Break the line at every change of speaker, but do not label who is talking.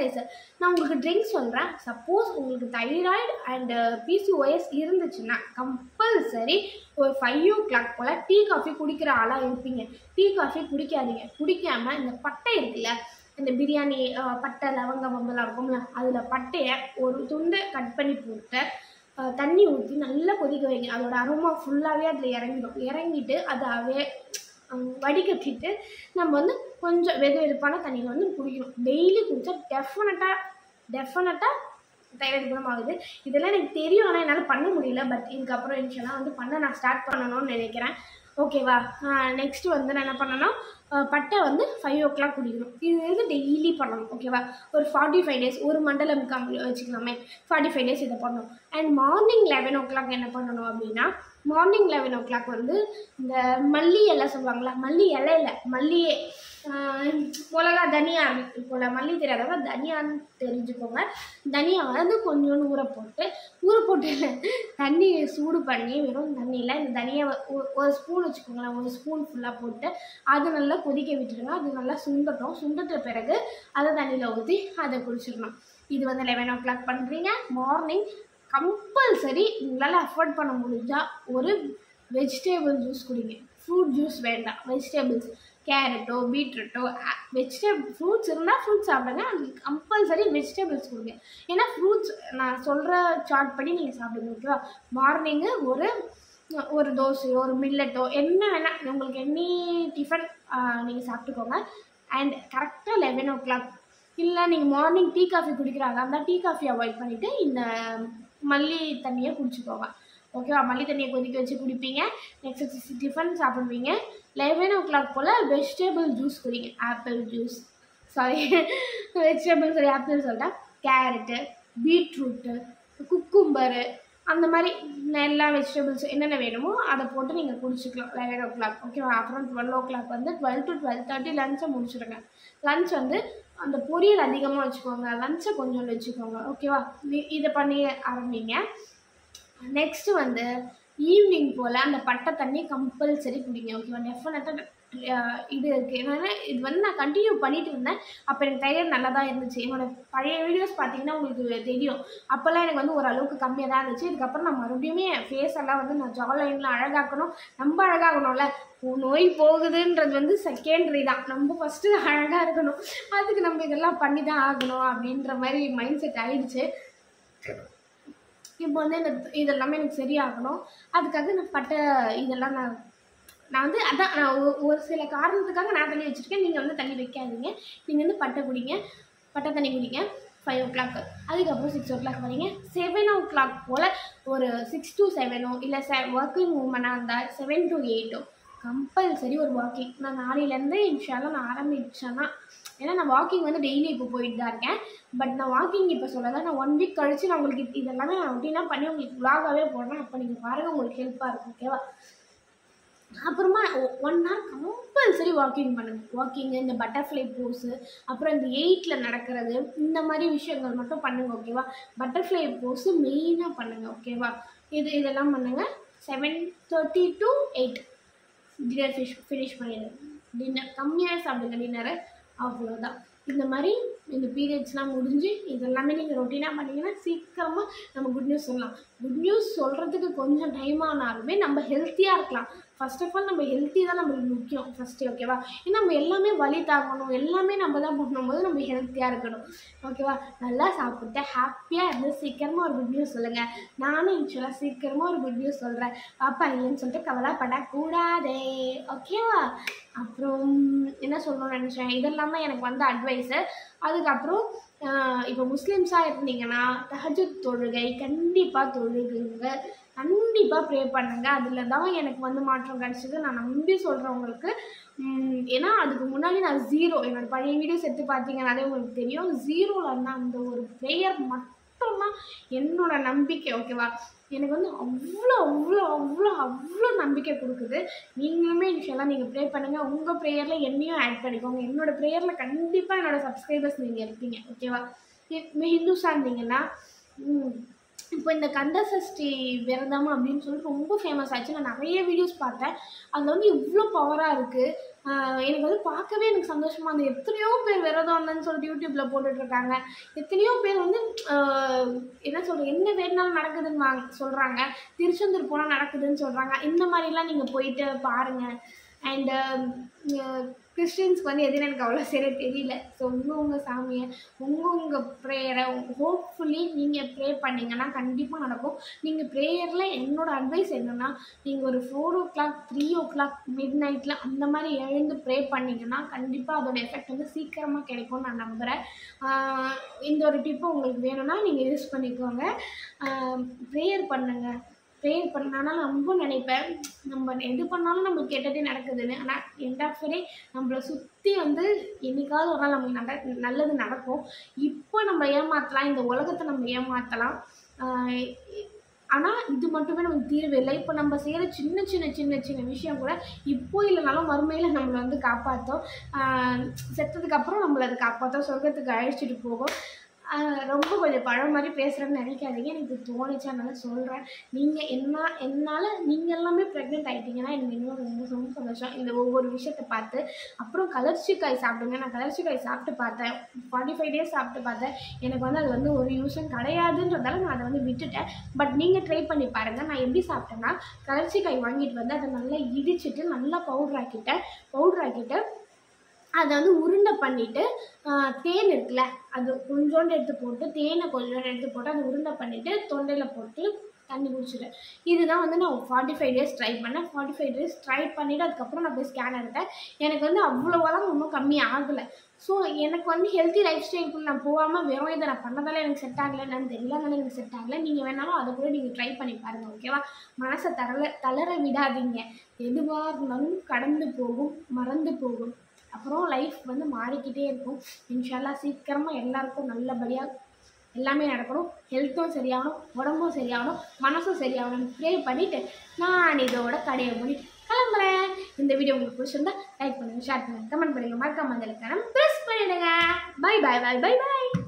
Exercise. நான் உங்களுக்கு drinks சொல்கிறேன். சப்போஸ் உங்களுக்கு தைராய்டு அண்டு பிசிஓஎஸ் இருந்துச்சுன்னா கம்பல்சரி ஒரு 5 o'clock போல் டீ காஃபி குடிக்கிற ஆளாக இருப்பீங்க. டீ காஃபி குடிக்காதீங்க. குடிக்காமல் இந்த பட்டை இருக்குல்ல, இந்த பிரியாணி பட்டை லவங்கம் வம்பெல்லாம் இருக்கும்ல, அதில் பட்டையை ஒரு துண்டை கட் பண்ணி போட்டு தண்ணி ஊற்றி நல்லா கொதிக்க வைங்க. அதோட அரோமா ஃபுல்லாகவே அதில் இறங்கிடும். இறங்கிட்டு அதை வடிகட்டிட்டு நம்ம வந்து கொஞ்சம் வெது வெதுப்பான தண்ணியில் வந்து குடிக்கணும். டெய்லி குடித்தா டெஃபினட்டாக தைராய்டு குணமாகுது. இதெல்லாம் எனக்கு தெரியும், ஆனால் என்னால் பண்ண முடியல. பட் இதுக்கப்புறம் இன்ஷால்லாம் வந்து பண்ண நான் ஸ்டார்ட் பண்ணணும்னு நினைக்கிறேன். ஓகேவா? நெக்ஸ்ட்டு வந்து நான் என்ன பண்ணேன்னா பட்டை வந்து 5 o'clock குடிக்கணும். இது வந்து டெய்லி பண்ணணும். ஓகேவா? ஒரு 45 days, ஒரு மண்டலம் வச்சுக்கலாமே, 45 days இதை பண்ணணும். அண்ட் மார்னிங் 11 o'clock என்ன பண்ணணும் அப்படின்னா, மார்னிங் 11 o'clock வந்து இந்த மல்லி இலை சொல்லுவாங்களா, மல்லி இலை இல்லை, மல்லியே மிளகா தனியா போல், மல்லி தெரியாதவங்க தனியான்னு தெரிஞ்சுக்கோங்க. தனியா வந்து கொஞ்சோண்டு ஊற போட்டு தண்ணியை சூடு பண்ணி வெறும் தண்ணியில் இந்த தனியாக ஒரு ஸ்பூன் வச்சுக்கோங்களேன், ஒரு ஸ்பூன் ஃபுல்லாக போட்டு அது நல்லா கொதிக்க விட்டுடுங்க. அது நல்லா சுண்டட்ட பிறகு அதை தண்ணியில் ஊற்றி அதை குடிச்சிடணும். இது வந்து 11 o'clock பண்ணுறீங்க. மார்னிங் கம்பல்சரி உங்களால் அஃபோர்ட் பண்ண முடிஞ்சால் ஒரு வெஜிடேபிள் ஜூஸ் குடிங்க. ஃப்ரூட் ஜூஸ் வேண்டாம். வெஜிடபிள்ஸ், கேரட்டோ பீட்ரூட்டோ ஃப்ரூட்ஸ் இருந்தால் ஃப்ரூட்ஸ் சாப்பிடுங்க. அது கம்பல்சரி வெஜிடபிள்ஸ் கொடுங்க. ஏன்னா ஃப்ரூட்ஸ் நான் சொல்கிற சார்ட் படி நீங்கள் சாப்பிடுங்க. ஓகேவா? மார்னிங்கு ஒரு தோசையோ ஒரு மில்லட்டோ என்ன வேணால் உங்களுக்கு எனி டிஃபன் நீங்கள் சாப்பிட்டுக்கோங்க. அண்ட் கரெக்டாக 11 o'clock இல்லை நீங்கள் மார்னிங் டீ காஃபி குடிக்கிறாங்க இருந்தால் டீ காஃபி அவாய்ட் பண்ணிவிட்டு இந்த மல்லி தண்ணியை குடிச்சிக்கோங்க. ஓகேவா? மல்லி தண்ணியை கொதிக்க வச்சு குடிப்பீங்க. நெக்ஸ்ட் டிஃபன் சாப்பிடுவீங்க. 11 o'clock போல் வெஜிடபிள் ஜூஸ் குடிங்க. ஆப்பிள் ஜூஸ், வெஜிடபிள் ஆப்பிள் சொல்லிட்டேன். கேரட்டு, பீட்ரூட்டு, குக்கும்பரு, அந்த மாதிரி எல்லா வெஜிடபிள்ஸ் என்னென்ன வேணுமோ அதை போட்டு நீங்கள் குடிச்சிக்கலாம் 11 o'clock. ஓகேவா? அப்புறம் 12 o'clock வந்து 12 to 12:30 லஞ்சை முடிச்சுடுங்க. லஞ்ச் வந்து அந்த பொரியல் அதிகமாக வச்சுக்கோங்க, லஞ்சை கொஞ்சம் வச்சுக்கோங்க. ஓகேவா? இதை பண்ணி ஆரம்பிங்க. நெக்ஸ்ட்டு வந்து ஈவினிங் போல் அந்த பட்டை தண்ணி கம்பல்சரி குடிங்க. ஓகேவா? டெஃபினட்டாக இது இருக்குது. ஏன்னா இது வந்து நான் கண்டினியூ பண்ணிகிட்டு இருந்தேன். அப்போ எனக்கு தைராய்டு நல்லா தான் இருந்துச்சு. என்னோடய பழைய வீடியோஸ் பார்த்தீங்கன்னா உங்களுக்கு தெரியும். அப்போல்லாம் எனக்கு வந்து ஓரளவுக்கு கம்மியாக தான் இருந்துச்சு. இதுக்கப்புறம் நான் மறுபடியுமே ஃபேஸ் எல்லாம் வந்து நான் ஜா லைனில் அழகாக்கணும். நம்ம அழகாகணும்ல, நோய் போகுதுன்றது வந்து செகண்டரி தான். நம்ம ஃபஸ்ட்டு அழகாக இருக்கணும். அதுக்கு நம்ம இதெல்லாம் பண்ணி தான் ஆகணும் அப்படின்ற மாதிரி மைண்ட் செட் ஆகிடுச்சு. இப்போ வந்து இதெல்லாமே எனக்கு சரியாகணும். அதுக்காக நான் பட்டை இதெல்லாம் நான் வந்து அதான் நான் ஒரு சில காரணத்துக்காக நான் தண்ணி வச்சுருக்கேன். நீங்கள் வந்து தண்ணி வைக்காதீங்க. நீங்கள் வந்து பட்டை தண்ணி குடிங்க 5 o'clock. அதுக்கப்புறம் 6 o'clock வரீங்க. 7 o'clock போல் ஒரு 6 to 7 இல்லை ஒர்க்கிங் உமனாக இருந்தால் 7 to 8 கம்பல்சரி ஒரு வாக்கிங். நான் நாளையிலேருந்து இன்ஷால்லாம் நான் ஆரம்பித்தேன்னா, ஏன்னா நான் வாக்கிங் வந்து டெய்லி இப்போ போயிட்டு தான் இருக்கேன். பட் நான் வாக்கிங் இப்போ சொல்லதான், நான் 1 week கழித்து நான் உங்களுக்கு இதெல்லாமே நான் ரொட்டீனாக பண்ணி உங்களுக்கு vlog-ஆகவே போடுறேன். அப்போ நீங்கள் பாருங்கள், உங்களுக்கு ஹெல்ப்பாக இருக்கும். ஓகேவா? அப்புறமா 1 hour கம்பல்சரி வாக்கிங் பண்ணுங்கள். வாக்கிங்கு, இந்த பட்டர்ஃப்ளை போஸு, அப்புறம் இந்த 8ல் நடக்கிறது, இந்த மாதிரி விஷயங்கள் மட்டும் பண்ணுங்கள். ஓகேவா? பட்டர்ஃப்ளை போஸு மெயினாக பண்ணுங்கள். ஓகேவா? இதெல்லாம் பண்ணுங்கள். 7:30 to 8 டின்னர் ஃபினிஷ் பண்ணிடுங்க. டின்னர் கம்மியாக சாப்பிடுங்க. டின்னரை அவ்வளோதான். இந்த மாதிரி இந்த பீரியட்ஸ்லாம் முடிஞ்சு இதெல்லாமே நீங்கள் ரொட்டீனாக பண்ணிங்கன்னா சீக்கிரமாக நம்ம குட் நியூஸ் சொல்லலாம். குட் நியூஸ் சொல்கிறதுக்கு கொஞ்சம் டைம் ஆனாலுமே நம்ம ஹெல்த்தியாக இருக்கலாம். ஃபர்ஸ்ட் ஆஃப் ஆல் நம்ம ஹெல்த்தி தான் நம்மளுக்கு முக்கியம் ஃபஸ்ட்டு. ஓகேவா? ஏன்னா நம்ம எல்லாமே வலி தாங்கணும், எல்லாமே நம்ம தான் பண்ணும்போது நம்ம ஹெல்த்தியாக இருக்கணும். ஓகேவா? நல்லா சாப்பிட்டு ஹாப்பியாக இருந்து சீக்கிரமாக ஒரு குட் நியூஸ் சொல்லுங்கள். நானும் இன்ஷால்லாஹ் சீக்கிரமாக ஒரு குட் நியூஸ் சொல்கிறேன். பாப்பா இல்லைன்னு சொல்லிட்டு கவலைப்படக்கூடாதே. ஓகேவா? அப்புறம் என்ன சொல்லணும்னு நினச்சேன், இதெல்லாமே எனக்கு வந்து அட்வைஸு. அதுக்கப்புறம் இப்போ முஸ்லீம்ஸாக இருந்தீங்கன்னா தஹஜ்ஜுத் தொழுகை கண்டிப்பாக தொழுகுங்க. கண்டிப்பாக ப்ரே பண்ணுங்க. அதில் தான் எனக்கு வந்து மாற்றம் கிடச்சிது. நான் நம்பி சொல்கிறவங்களுக்கு. ஏன்னா அதுக்கு முன்னாடி நான் 0, என்னோடய பழைய வீடியோஸ் எடுத்து பார்த்தீங்கன்னாலே உங்களுக்கு தெரியும். 0ல் இருந்தால் அந்த ஒரு ப்ரேயர் மட்டும்தான் என்னோடய நம்பிக்கை. ஓகேவா? எனக்கு வந்து அவ்வளோ அவ்வளோ அவ்வளோ அவ்வளோ நம்பிக்கை கொடுக்குது. நீங்களுமே இன்ஷால்லாஹ் நீங்கள் ப்ரே பண்ணுங்கள். உங்கள் ப்ரேயரில் என்னையும் ஆட் பண்ணிக்கோங்க. என்னோடய ப்ரேயரில் கண்டிப்பாக என்னோடய சப்ஸ்கிரைபர்ஸ் நீங்கள் இருப்பீங்க. ஓகேவா? ஹிந்துஸாக இருந்தீங்கன்னா இப்போ இந்த கந்த சஷ்டி விரதம் அப்படின்னு சொல்லிட்டு ரொம்ப ஃபேமஸ் ஆச்சு. நான் நிறைய வீடியோஸ் பார்த்தேன். அதில் வந்து இவ்வளோ பவராக இருக்குது. எனக்கு வந்து பார்க்கவே எனக்கு சந்தோஷமாக இருந்தது. எத்தனையோ பேர் விரதம் இருந்தேன்னு சொல்லிட்டு யூடியூப்பில் போட்டுட்ருக்காங்க. எத்தனையோ பேர் வந்து என்ன சொல்கிறது, என்ன வேணுனாலும் நடக்குதுன்னு சொல்கிறாங்க. திருச்செந்தூர் போனால் நடக்குதுன்னு சொல்கிறாங்க. இந்த மாதிரிலாம் நீங்கள் போயிட்டு பாருங்கள். அண்டு கிறிஸ்டின்ஸ்க்கு வந்து எதுன்னு எனக்கு அவ்வளோ சரியாக தெரியல. ஸோ உங்கள் சாமியை உங்கள் ப்ரேயரை ஹோப்ஃபுல்லி நீங்கள் ப்ரே பண்ணிங்கன்னா கண்டிப்பாக நடக்கும். நீங்கள் ப்ரேயரில் என்னோடய அட்வைஸ் என்னென்னா, நீங்கள் ஒரு 4 o'clock 3 o'clock மிட் நைட்டில் அந்த மாதிரி எழுந்து ப்ரே பண்ணிங்கன்னா கண்டிப்பாக அதோட எஃபெக்ட் வந்து சீக்கிரமாக கிடைக்கும்னு நான் நம்புகிறேன். இந்த ஒரு டிப்பு உங்களுக்கு வேணும்னா நீங்கள் யூஸ் பண்ணிக்கோங்க. ப்ரேயர் பண்ணுங்கள். ப்ரேயர் பண்ணால் நான் ரொம்ப நினைப்பேன், நம்ம எது பண்ணாலும் நம்மளுக்கு கெட்டதே நடக்குதுன்னு. ஆனால் எண்ட் ஆஃப் த டே நம்மளை சுற்றி வந்து என்றைக்காவது ஒரு நாள் நம்மளுக்கு நல்லது நடக்கும். இப்போ நம்ம ஏமாற்றலாம், இந்த உலகத்தை நம்ம ஏமாற்றலாம். ஆனால் இது மட்டுமே நமக்கு தீர்வு இல்லை. இப்போ நம்ம செய்கிற சின்ன சின்ன சின்ன சின்ன விஷயம் கூட இப்போ இல்லைனாலும் மறுமையில் நம்மளை வந்து காப்பாற்றும். செத்ததுக்கப்புறம் நம்மளை அதை காப்பாற்றும், சொர்க்கத்துக்கு அழைச்சிட்டு போகும். ரொம்ப கொஞ்சம் பழம் மாதிரி பேசுகிறேன்னு நினைக்காதீங்க. எனக்கு தோணுச்சு, அதனால் சொல்கிறேன். நீங்கள் என்னால் நீங்கள் எல்லாமே ப்ரெக்னென்ட் ஆகிட்டீங்கன்னா எனக்கு இன்னும் ரொம்ப சந்தோஷம் இந்த ஒவ்வொரு விஷயத்தை பார்த்து. அப்புறம் கலர்ச்சிக்காய் சாப்பிடுங்க. நான் கலர்ச்சிக்காய் சாப்பிட்டு பார்த்தேன், 45 days சாப்பிட்டு பார்த்தேன். எனக்கு வந்து அது வந்து ஒரு யூஸும் கிடையாதுன்றதால நான் அதை வந்து விட்டுட்டேன். பட் நீங்கள் ட்ரை பண்ணி பாருங்கள். நான் எப்படி சாப்பிட்டேன்னா, கலர்ச்சிக்காய் வாங்கிட்டு வந்து அதை நல்லா இடிச்சிட்டு நல்லா பவுட்ரு ஆக்கிட்டு அதை வந்து உருண்டை பண்ணிவிட்டு தேன் இருக்குல்ல, அது கொஞ்சோண்டு எடுத்து போட்டு, தேனை கொஞ்சோண்டு எடுத்து போட்டு அதை உருண்டை பண்ணிவிட்டு தொண்டையில் போட்டு தண்ணி குடிச்சிட்டேன். இதுதான் வந்து நான் 45 days ட்ரை பண்ணேன். 45 days ட்ரை பண்ணிவிட்டு அதுக்கப்புறம் நான் போய் ஸ்கேன் எடுத்தேன். எனக்கு வந்து அவ்வளோவெல்லாம் ஒன்றும் கம்மி ஆகலை. ஸோ எனக்கு வந்து ஹெல்த்தி லைஃப் ஸ்டைலுக்குள்ள நான் போகாமல் வெறும் இதை நான் பண்ணதால எனக்கு செட் ஆகலை, என்னன்னு தெரியல, அதனால எனக்கு செட் ஆகலை. நீங்கள் வேணாலும் அதை கூட நீங்கள் ட்ரை பண்ணி பாருங்கள், ஓகேவா? மனசை தளர விடாதீங்க. எதுவாக இருந்தாலும் கடந்து போகும், மறந்து போகும். அப்புறம் லைஃப் வந்து மாறிக்கிட்டே இருக்கும். இன்ஷா அல்லாஹ் சீக்கிரமாக எல்லாருக்கும் நல்லபடியாக எல்லாமே நடக்கணும். ஹெல்த்தும் சரியாகணும், உடம்பும் சரியாகணும், மனசும் சரியாகணும். ப்ரே பண்ணிவிட்டு நான் இதோட கடையை மூடிட்டு கிளம்புறேன். இந்த வீடியோ உங்களுக்கு பிடிச்சிருந்தா லைக் பண்ணுங்கள், ஷேர் பண்ணுங்கள், கமெண்ட் பண்ணுங்கள், மறக்காம அந்த ப்ரெஸ் பண்ணிடுங்க. பை பாய் பாய் பாய் பாய்.